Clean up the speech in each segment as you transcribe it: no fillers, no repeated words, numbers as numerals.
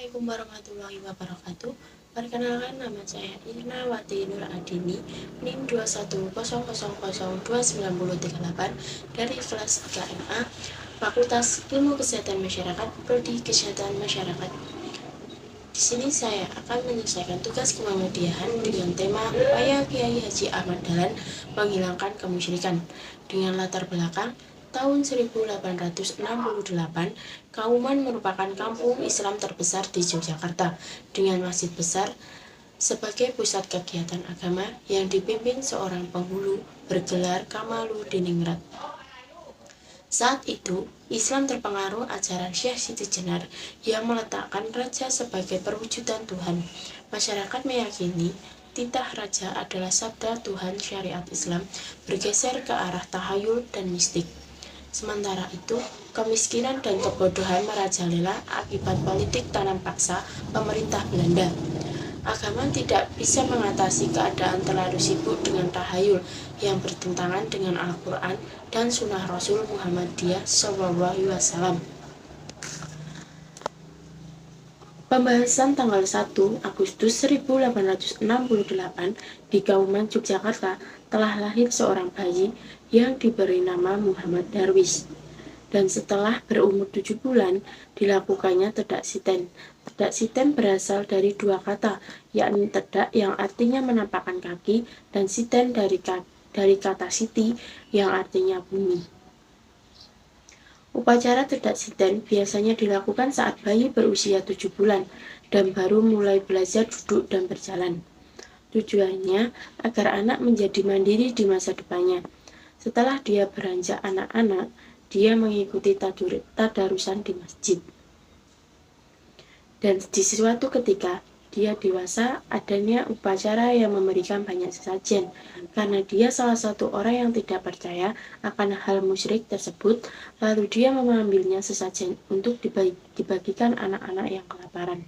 Assalamualaikum warahmatullahi wabarakatuh. Perkenalkan, nama saya Irnawati Nur Adini, NIM 210002938 dari kelas 3MA, Fakultas Ilmu Kesehatan Masyarakat, Prodi Kesehatan Masyarakat. Di sini saya akan menyelesaikan tugas kemuhammadiyyahan dengan tema upaya Kiai Haji Ahmad Dahlan menghilangkan kemusyrikan. Dengan latar belakang tahun 1868, Kauman merupakan kampung Islam terbesar di Yogyakarta dengan masjid besar sebagai pusat kegiatan agama yang dipimpin seorang penghulu bergelar Kamaluddiningrat. Saat itu, Islam terpengaruh ajaran Syekh Siti Jenar yang meletakkan raja sebagai perwujudan Tuhan. Masyarakat meyakini titah raja adalah sabda Tuhan. Syariat Islam bergeser ke arah tahayul dan mistik. Sementara itu, kemiskinan dan kebodohan merajalela akibat politik tanam paksa pemerintah Belanda. Agama tidak bisa mengatasi keadaan terlalu sibuk dengan tahayul yang bertentangan dengan Al-Quran dan Sunnah Rasul Muhammadiyah SAW. Pembahasan tanggal 1 Agustus 1868 di Kauman, Yogyakarta telah lahir seorang bayi yang diberi nama Muhammad Darwis. Dan setelah berumur 7 bulan, dilakukannya tedak siten. Tedak siten berasal dari dua kata, yakni tedak yang artinya menampakkan kaki, dan siten dari kata siti yang artinya bumi. Upacara tedak siten biasanya dilakukan saat bayi berusia 7 bulan dan baru mulai belajar duduk dan berjalan. Tujuannya agar anak menjadi mandiri di masa depannya. Setelah dia beranjak anak-anak, dia mengikuti tadarusan di masjid. Dan di suatu ketika dia dewasa, adanya upacara yang memberikan banyak sesajen. Karena dia salah satu orang yang tidak percaya akan hal musyrik tersebut, lalu dia mengambilnya sesajen untuk dibagikan anak-anak yang kelaparan.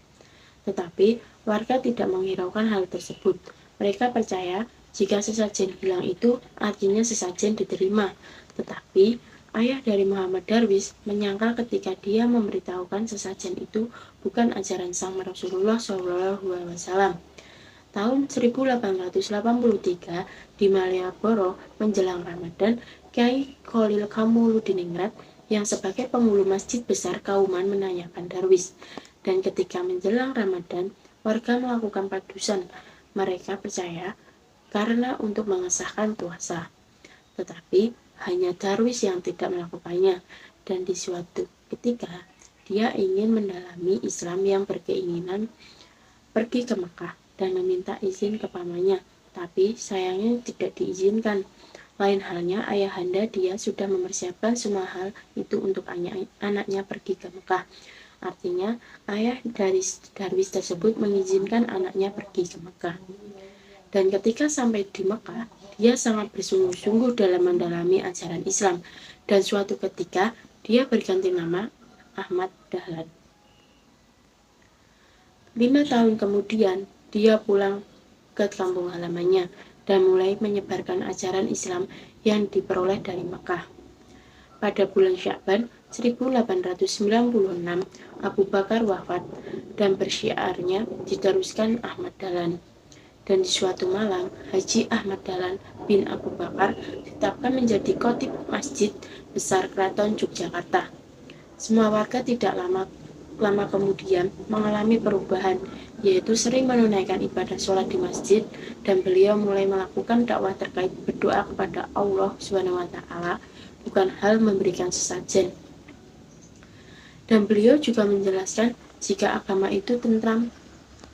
Tetapi warga tidak menghiraukan hal tersebut. Mereka percaya jika sesajen hilang itu artinya sesajen diterima. Tetapi ayah dari Muhammad Darwis menyangkal ketika dia memberitahukan sesajen itu bukan ajaran sang Rasulullah SAW. Tahun 1883 di Malioboro menjelang Ramadan, Kiai Khalil Kamaluddiningrat yang sebagai penghulu masjid besar Kauman menanyakan Darwis. Dan ketika menjelang Ramadan, warga melakukan padusan. Mereka percaya karena untuk mengesahkan puasa. Tetapi hanya Darwis yang tidak melakukannya, dan di suatu ketika dia ingin mendalami Islam yang berkeinginan pergi ke Mekah dan meminta izin ke pamannya, tapi sayangnya tidak diizinkan. Lain halnya ayahanda dia sudah mempersiapkan semua hal itu untuk anaknya pergi ke Mekah. Artinya ayah dari Darwis tersebut mengizinkan anaknya pergi ke Mekah. Dan ketika sampai di Mekah, dia sangat bersungguh-sungguh dalam mendalami ajaran Islam. Dan suatu ketika, dia berganti nama Ahmad Dahlan. 5 tahun kemudian, dia pulang ke kampung halamannya dan mulai menyebarkan ajaran Islam yang diperoleh dari Mekah. Pada bulan Sya'ban 1896, Abu Bakar wafat dan bersyiarnya diteruskan Ahmad Dahlan. Dan di suatu malam, Haji Ahmad Dahlan bin Abu Bakar ditetapkan menjadi khotib masjid besar Keraton Yogyakarta. Semua warga tidak lama kemudian mengalami perubahan, yaitu sering menunaikan ibadah sholat di masjid, dan beliau mulai melakukan dakwah terkait berdoa kepada Allah SWT, bukan hal memberikan sesajen. Dan beliau juga menjelaskan jika agama itu tentram,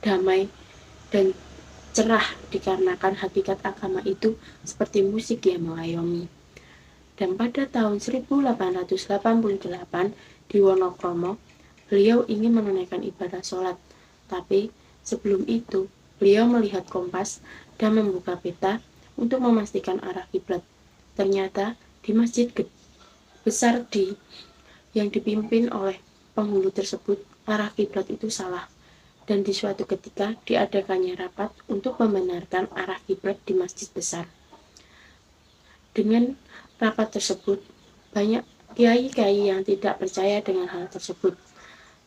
damai, dan cerah dikarenakan hakikat agama itu seperti musik yang mengayomi. Dan pada tahun 1888 di Wonokromo, beliau ingin menunaikan ibadah sholat, tapi sebelum itu beliau melihat kompas dan membuka peta untuk memastikan arah kiblat. Ternyata di masjid besar yang dipimpin oleh penghulu tersebut, arah kiblat itu salah. Dan di suatu ketika diadakannya rapat untuk membenarkan arah kiblat di masjid besar. Dengan rapat tersebut, banyak kiai-kiai yang tidak percaya dengan hal tersebut.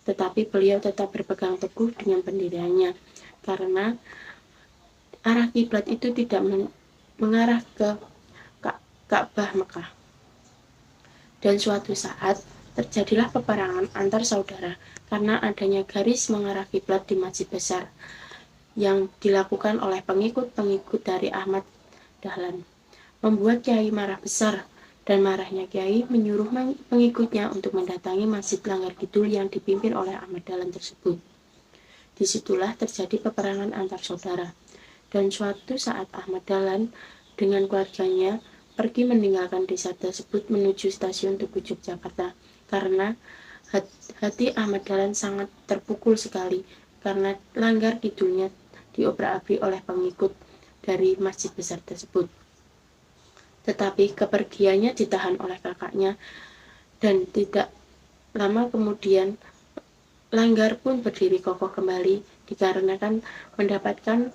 tetapi beliau tetap berpegang teguh dengan pendiriannya, karena arah kiblat itu tidak mengarah ke Ka'bah Mekah. Dan suatu saat terjadilah peperangan antar saudara karena adanya garis mengarah kiblat di Masjid Besar yang dilakukan oleh pengikut-pengikut dari Ahmad Dahlan, membuat Kiai marah besar, dan marahnya Kiai menyuruh pengikutnya untuk mendatangi Masjid Langgar Kidul yang dipimpin oleh Ahmad Dahlan tersebut. Disitulah terjadi peperangan antar saudara, dan suatu saat Ahmad Dahlan dengan keluarganya pergi meninggalkan desa tersebut menuju stasiun Tugu Yogyakarta, karena hati Ahmad Dahlan sangat terpukul sekali karena Langgar Kidulnya diobrak-abrik oleh pengikut dari masjid besar tersebut. Tetapi kepergiannya ditahan oleh kakaknya, dan tidak lama kemudian Langgar pun berdiri kokoh kembali dikarenakan mendapatkan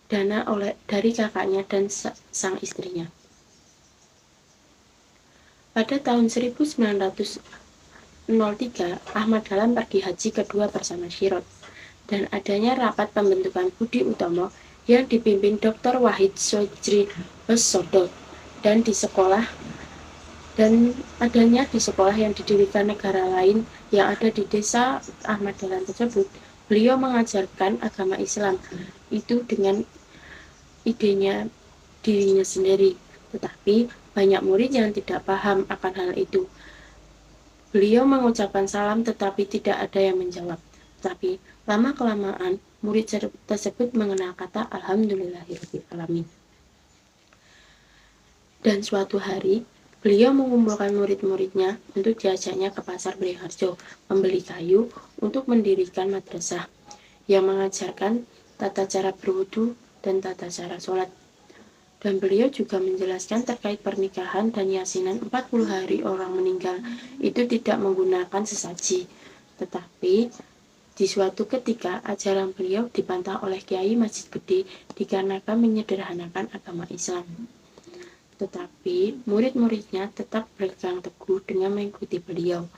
dana dari kakaknya dan sang istrinya. Pada tahun 1903, Ahmad Dahlan pergi haji kedua bersama Syirot, dan adanya rapat pembentukan Budi Utomo yang dipimpin Dr. Wahid Sojri Hosodot, dan adanya di sekolah yang didirikan negara lain yang ada di desa Ahmad Dahlan tersebut, beliau mengajarkan agama Islam itu dengan idenya dirinya sendiri, tetapi banyak murid yang tidak paham akan hal itu. Beliau mengucapkan salam tetapi tidak ada yang menjawab. Tapi lama-kelamaan murid tersebut mengenal kata Alhamdulillahirrahmanirrahim. Dan suatu hari beliau mengumpulkan murid-muridnya untuk diajaknya ke pasar Beringharjo membeli kayu untuk mendirikan madrasah yang mengajarkan tata cara berwudu dan tata cara sholat. Dan beliau juga menjelaskan terkait pernikahan dan yasinan 40 hari orang meninggal itu tidak menggunakan sesaji. Tetapi di suatu ketika ajaran beliau dibantah oleh Kiai Masjid Gede dikarenakan menyederhanakan agama Islam. Tetapi murid-muridnya tetap berpegang teguh dengan mengikuti beliau.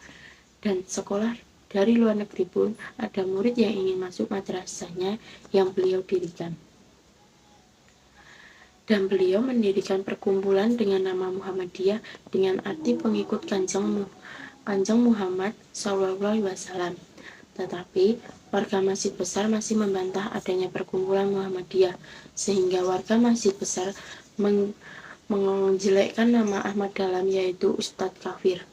Dan sekolah dari luar negeri pun ada murid yang ingin masuk madrasahnya yang beliau dirikan. Dan beliau mendirikan perkumpulan dengan nama Muhammadiyah dengan arti pengikut Kanjeng Muhammad SAW. Tetapi warga Masjid Besar masih membantah adanya perkumpulan Muhammadiyah, sehingga warga Masjid Besar menjelekkan nama Ahmad Dahlan, yaitu Ustadz Kafir.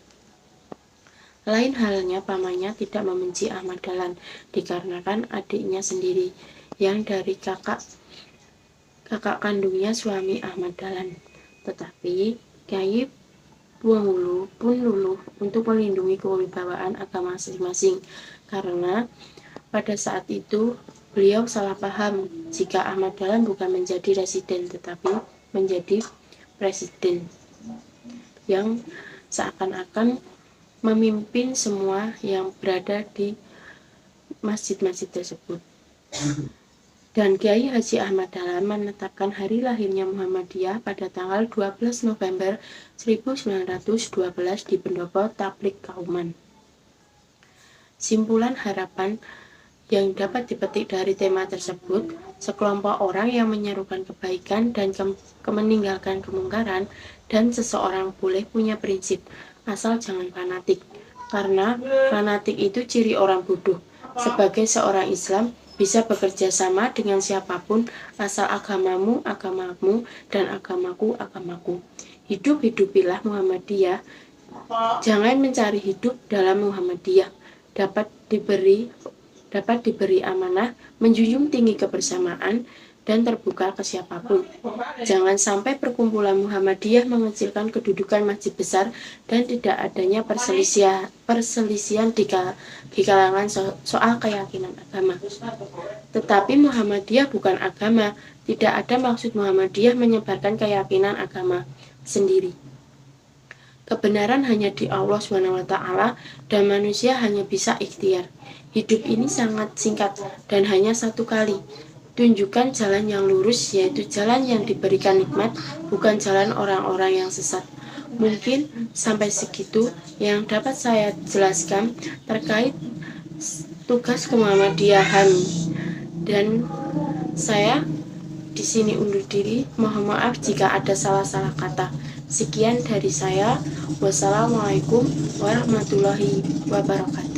Lain halnya pamannya tidak membenci Ahmad Dahlan dikarenakan adiknya sendiri yang dari kakak kandungnya suami Ahmad Dahlan. Tetapi Kiai pun luluh untuk melindungi kewibawaan agama masing-masing, karena pada saat itu beliau salah paham jika Ahmad Dahlan bukan menjadi residen tetapi menjadi presiden yang seakan-akan memimpin semua yang berada di masjid-masjid tersebut. Dan Kiai Haji Ahmad Dahlan menetapkan hari lahirnya Muhammadiyah pada tanggal 12 November 1912 di Pendopo Tablik Kauman. Simpulan harapan yang dapat dipetik dari tema tersebut, sekelompok orang yang menyerukan kebaikan dan meninggalkan kemungkaran, dan seseorang boleh punya prinsip, asal jangan fanatik, karena fanatik itu ciri orang bodoh. Sebagai seorang Islam, bisa bekerja sama dengan siapapun asal agamamu agamamu dan agamaku. Hidupilah Muhammadiyah. Jangan mencari hidup dalam Muhammadiyah. Dapat diberi amanah, menjunjung tinggi kebersamaan dan terbuka ke siapapun. Jangan sampai perkumpulan Muhammadiyah mengecilkan kedudukan masjid besar dan tidak adanya perselisihan di kalangan soal keyakinan agama. Tetapi Muhammadiyah bukan agama. Tidak ada maksud Muhammadiyah menyebarkan keyakinan agama sendiri. Kebenaran hanya di Allah SWT dan manusia hanya bisa ikhtiar. Hidup ini sangat singkat dan hanya satu kali. Tunjukkan jalan yang lurus, yaitu jalan yang diberikan nikmat, bukan jalan orang-orang yang sesat. Mungkin sampai segitu yang dapat saya jelaskan terkait tugas kemuhammadiyahan. Dan saya di sini undur diri. Mohon maaf jika ada salah-salah kata. Sekian dari saya. Wassalamualaikum warahmatullahi wabarakatuh.